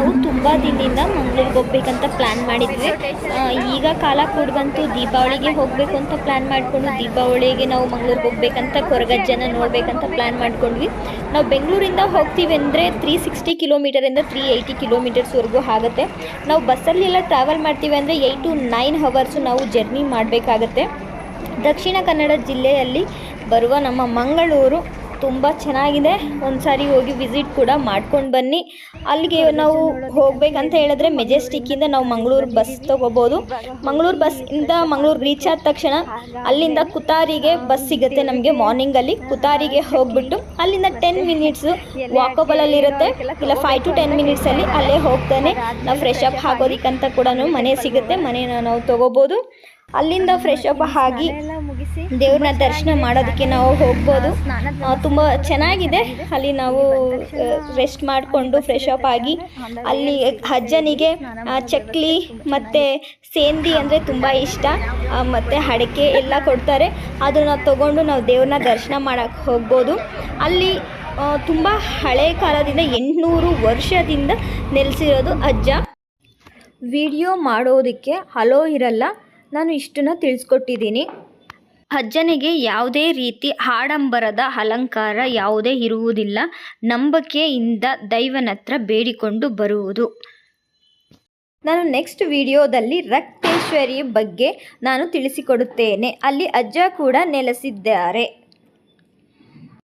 ನಾವು ತುಂಬ ದಿನದಿಂದ ಮಂಗಳೂರಿಗೆ ಹೋಗ್ಬೇಕಂತ ಪ್ಲ್ಯಾನ್ ಮಾಡಿದ್ವಿ. ಈಗ ಕಾಲ ಕೂಡ ಬಂತು, ದೀಪಾವಳಿಗೆ ಹೋಗಬೇಕು ಅಂತ ಪ್ಲ್ಯಾನ್ ಮಾಡಿಕೊಂಡು ದೀಪಾವಳಿಗೆ ನಾವು ಮಂಗಳೂರಿಗೆ ಹೋಗ್ಬೇಕಂತ ಕೊರಗಜ್ಜನ ನೋಡಬೇಕಂತ ಪ್ಲ್ಯಾನ್ ಮಾಡ್ಕೊಂಡ್ವಿ. ನಾವು ಬೆಂಗಳೂರಿಂದ ಹೋಗ್ತೀವಿ ಅಂದರೆ 360 ಕಿಲೋಮೀಟರಿಂದ 380 ಕಿಲೋಮೀಟರ್ಸ್ವರೆಗೂ ಆಗುತ್ತೆ. ನಾವು ಬಸ್ಸಲ್ಲಿ ಎಲ್ಲ ಟ್ರಾವೆಲ್ ಮಾಡ್ತೀವಿ ಅಂದರೆ 8 to 9 ಅವರ್ಸು ನಾವು ಜರ್ನಿ ಮಾಡಬೇಕಾಗತ್ತೆ. ದಕ್ಷಿಣ ಕನ್ನಡ ಜಿಲ್ಲೆಯಲ್ಲಿ ಬರುವ ನಮ್ಮ ಮಂಗಳೂರು ತುಂಬ ಚೆನ್ನಾಗಿದೆ. ಒಂದು ಸಾರಿ ಹೋಗಿ ವಿಸಿಟ್ ಕೂಡ ಮಾಡ್ಕೊಂಡು ಬನ್ನಿ. ಅಲ್ಲಿಗೆ ನಾವು ಹೋಗ್ಬೇಕಂತ ಹೇಳಿದ್ರೆ ಮೆಜೆಸ್ಟಿಕ್ಕಿಂದ ನಾವು ಮಂಗಳೂರು ಬಸ್ ತೊಗೋಬೋದು. ಮಂಗಳೂರು ಬಸ್ಸಿಂದ ಮಂಗಳೂರು ರೀಚ್ ಆದ ತಕ್ಷಣ ಅಲ್ಲಿಂದ ಕುತಾರಿಗೆ ಬಸ್ ಸಿಗುತ್ತೆ ನಮಗೆ. ಮಾರ್ನಿಂಗಲ್ಲಿ ಕುತಾರಿಗೆ ಹೋಗ್ಬಿಟ್ಟು ಅಲ್ಲಿಂದ 10 ಮಿನಿಟ್ಸು ವಾಕಬಲಲ್ಲಿರುತ್ತೆ, ಇಲ್ಲ 5 to 10 ಮಿನಿಟ್ಸಲ್ಲಿ ಅಲ್ಲೇ ಹೋಗ್ತಾನೆ ನಾವು ಫ್ರೆಶ್ ಅಪ್ ಆಗೋದಕ್ಕಂತ ಕೂಡ ಮನೆ ಸಿಗುತ್ತೆ. ಮನೇನ ನಾವು ತೊಗೋಬೋದು. ಅಲ್ಲಿಂದ ಫ್ರೆಶ್ ಅಪ್ ಆಗಿ ದೇವ್ರನ್ನ ದರ್ಶನ ಮಾಡೋದಕ್ಕೆ ನಾವು ಹೋಗ್ಬೋದು. ತುಂಬ ಚೆನ್ನಾಗಿದೆ. ಅಲ್ಲಿ ನಾವು ರೆಸ್ಟ್ ಮಾಡಿಕೊಂಡು ಫ್ರೆಶ್ ಅಪ್ ಆಗಿ ಅಲ್ಲಿ ಅಜ್ಜನಿಗೆ ಚಕ್ಲಿ ಮತ್ತು ಸೇಂದಿ ಅಂದರೆ ತುಂಬ ಇಷ್ಟ, ಮತ್ತು ಅಡಿಕೆ ಎಲ್ಲ ಕೊಡ್ತಾರೆ. ಅದನ್ನು ತೊಗೊಂಡು ನಾವು ದೇವ್ರನ್ನ ದರ್ಶನ ಮಾಡೋಕ್ಕೆ ಹೋಗ್ಬೋದು. ಅಲ್ಲಿ ತುಂಬ ಹಳೆ ಕಾಲದಿಂದ 800 ವರ್ಷದಿಂದ ನೆಲೆಸಿರೋದು ಅಜ್ಜ. ವಿಡಿಯೋ ಮಾಡೋದಕ್ಕೆ ಹಲೋ ಇರಲ್ಲ, ನಾನು ಇಷ್ಟನ್ನು ತಿಳಿಸ್ಕೊಟ್ಟಿದ್ದೀನಿ. ಅಜ್ಜನಿಗೆ ಯಾವುದೇ ರೀತಿ ಆಡಂಬರದ ಅಲಂಕಾರ ಯಾವುದೇ ಇರುವುದಿಲ್ಲ. ನಂಬಿಕೆಯಿಂದ ದೈವನ ಹತ್ರ ಬೇಡಿಕೊಂಡು ಬರುವುದು. ನಾನು ನೆಕ್ಸ್ಟ್ ವಿಡಿಯೋದಲ್ಲಿ ರಕ್ತೇಶ್ವರಿ ಬಗ್ಗೆ ನಾನು ತಿಳಿಸಿಕೊಡುತ್ತೇನೆ. ಅಲ್ಲಿ ಅಜ್ಜ ಕೂಡ ನೆಲೆಸಿದ್ದಾರೆ.